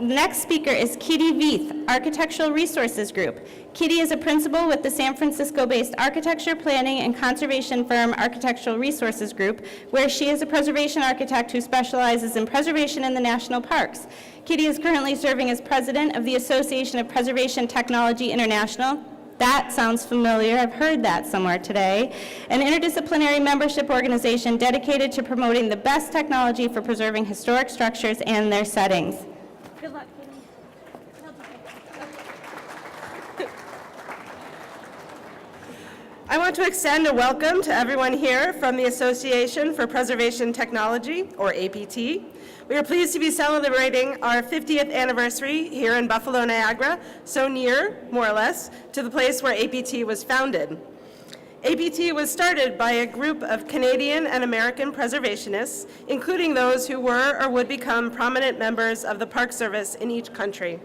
Next speaker is Kitty Vieth, Architectural Resources Group. Kitty is a principal with the San Francisco-based architecture, planning, and conservation firm Architectural Resources Group, where she is a preservation architect who specializes in preservation in the national parks. Kitty is currently serving as president of the Association of Preservation Technology International. That sounds familiar. I've heard that somewhere today. An interdisciplinary membership organization dedicated to promoting the best technology for preserving historic structures and their settings. Good luck, Kitty. I want to extend a welcome to everyone here from the Association for Preservation Technology, or APT. We are pleased to be celebrating our 50th anniversary here in Buffalo, Niagara, so near, more or less, to the place where APT was founded. APT was started by a group of Canadian and American preservationists, including those who were or would become prominent members of the Park Service in each country.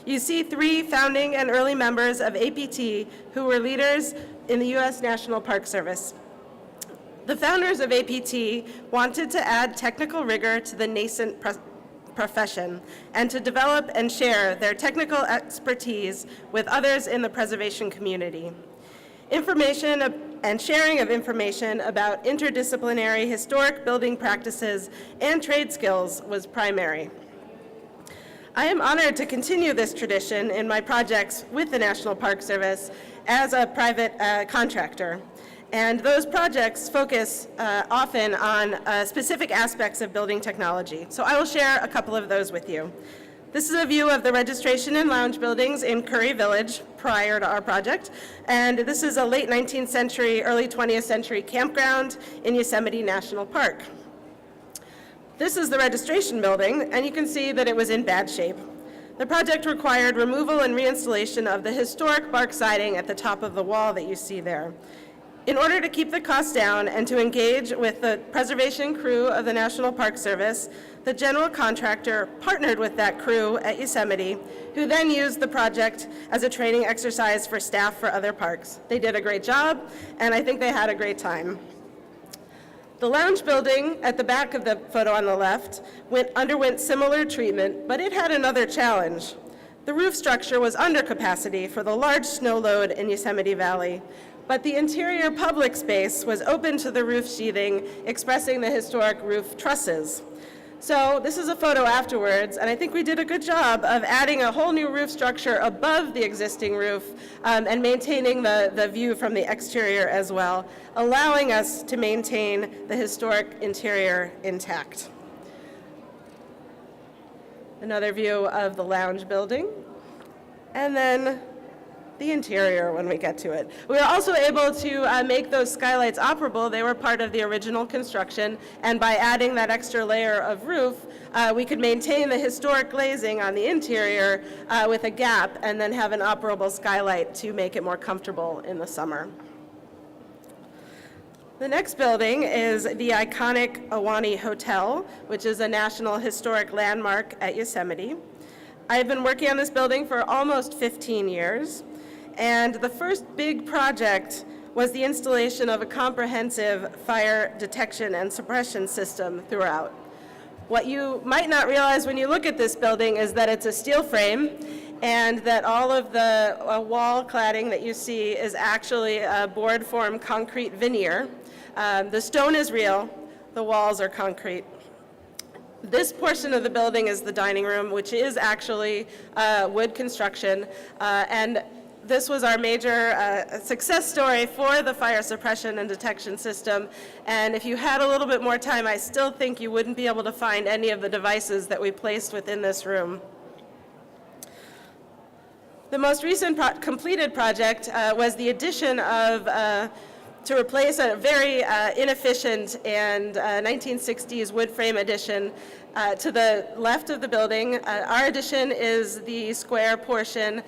You see 3 founding and early members of APT who were leaders in the U.S. National Park Service. The founders of APT wanted to add technical rigor to the nascent profession and to develop and share their technical expertise with others in the preservation community. Information and sharing of information about interdisciplinary historic building practices and trade skills was primary. I am honored to continue this tradition in my projects with the National Park Service as a private contractor. And those projects focus often on specific aspects of building technology. So I will share a couple of those with you. This is a view of the registration and lounge buildings in Curry Village prior to our project. And this is a late 19th century, early 20th century campground in Yosemite National Park. This is the registration building, and you can see that it was in bad shape. The project required removal and reinstallation of the historic bark siding at the top of the wall that you see there. In order to keep the costs down and to engage with the preservation crew of the National Park Service, the general contractor partnered with that crew at Yosemite, who then used the project as a training exercise for staff for other parks. They did a great job, and I think they had a great time. The lounge building at the back of the photo on the left underwent similar treatment, but it had another challenge. The roof structure was under capacity for the large snow load in Yosemite Valley, but the interior public space was open to the roof sheathing, expressing the historic roof trusses. So this is a photo afterwards, and I think we did a good job of adding a whole new roof structure above the existing roof and maintaining the view from the exterior as well, allowing us to maintain the historic interior intact. Another view of the lounge building, and then the interior when we get to it. We were also able to make those skylights operable. They were part of the original construction, and by adding that extra layer of roof, we could maintain the historic glazing on the interior with a gap and then have an operable skylight to make it more comfortable in the summer. The next building is the iconic Ahwahnee Hotel, which is a National Historic Landmark at Yosemite. I've been working on this building for almost 15 years. And the first big project was the installation of a comprehensive fire detection and suppression system throughout. What you might not realize when you look at this building is that it's a steel frame and that all of the wall cladding that you see is actually a board form concrete veneer. The stone is real, the walls are concrete. This portion of the building is the dining room, which is actually wood construction, and this was our major success story for the fire suppression and detection system. And if you had a little bit more time, I still think you wouldn't be able to find any of the devices that we placed within this room. The most recent completed project was the addition of to replace a very inefficient and 1960s wood frame addition to the left of the building. Our addition is the square portion.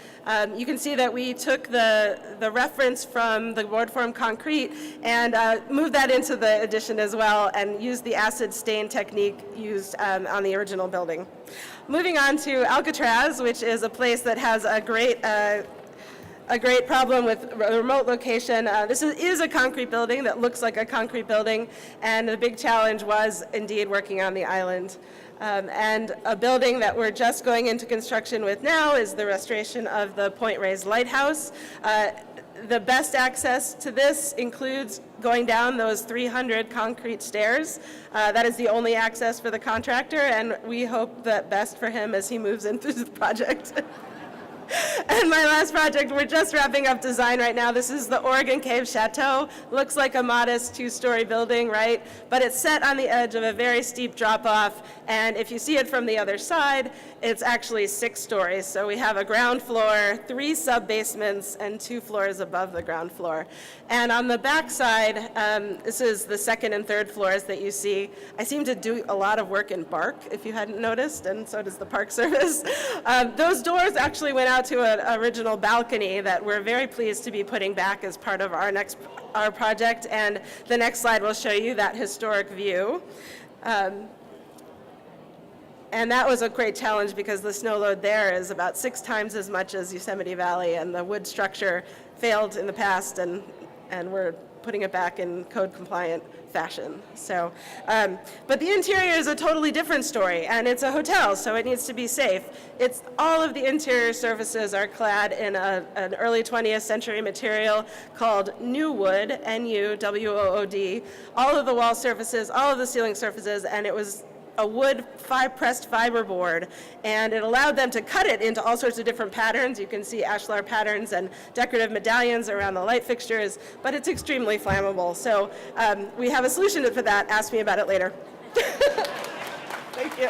You can see that we took the reference from the board form concrete and moved that into the addition as well and used the acid stain technique used on the original building. Moving on to Alcatraz, which is a place that has a great a great problem with a remote location. This is a concrete building that looks like a concrete building, and the big challenge was indeed working on the island. And a building that we're just going into construction with now is the restoration of the Point Reyes Lighthouse. The best access to this includes going down those 300 concrete stairs. That is the only access for the contractor, and we hope that best for him as he moves into the project. And my last project, we're just wrapping up design right now. This is the Oregon Cave Chateau. Looks like a modest 2-story building, right? But it's set on the edge of a very steep drop-off, and if you see it from the other side, it's actually 6 stories. So we have a ground floor, 3 sub-basements, and 2 floors above the ground floor. And on the back side, this is the 2nd and 3rd floors that you see. I seem to do a lot of work in bark, if you hadn't noticed, and so does the Park Service. Those doors actually went out to an original balcony that we're very pleased to be putting back as part of our project, and the next slide will show you that historic view. And that was a great challenge because the snow load there is about 6 times as much as Yosemite Valley, and the wood structure failed in the past, and we're putting it back in code compliant fashion. So, but the interior is a totally different story, and it's a hotel, so it needs to be safe. All of the interior surfaces are clad in an early 20th century material called new wood, N-U-W-O-O-D. All of the wall surfaces, all of the ceiling surfaces, and it was a wood pressed fiber board, and it allowed them to cut it into all sorts of different patterns. You can see ashlar patterns and decorative medallions around the light fixtures, but it's extremely flammable. So we have a solution for that. Ask me about it later. Thank you.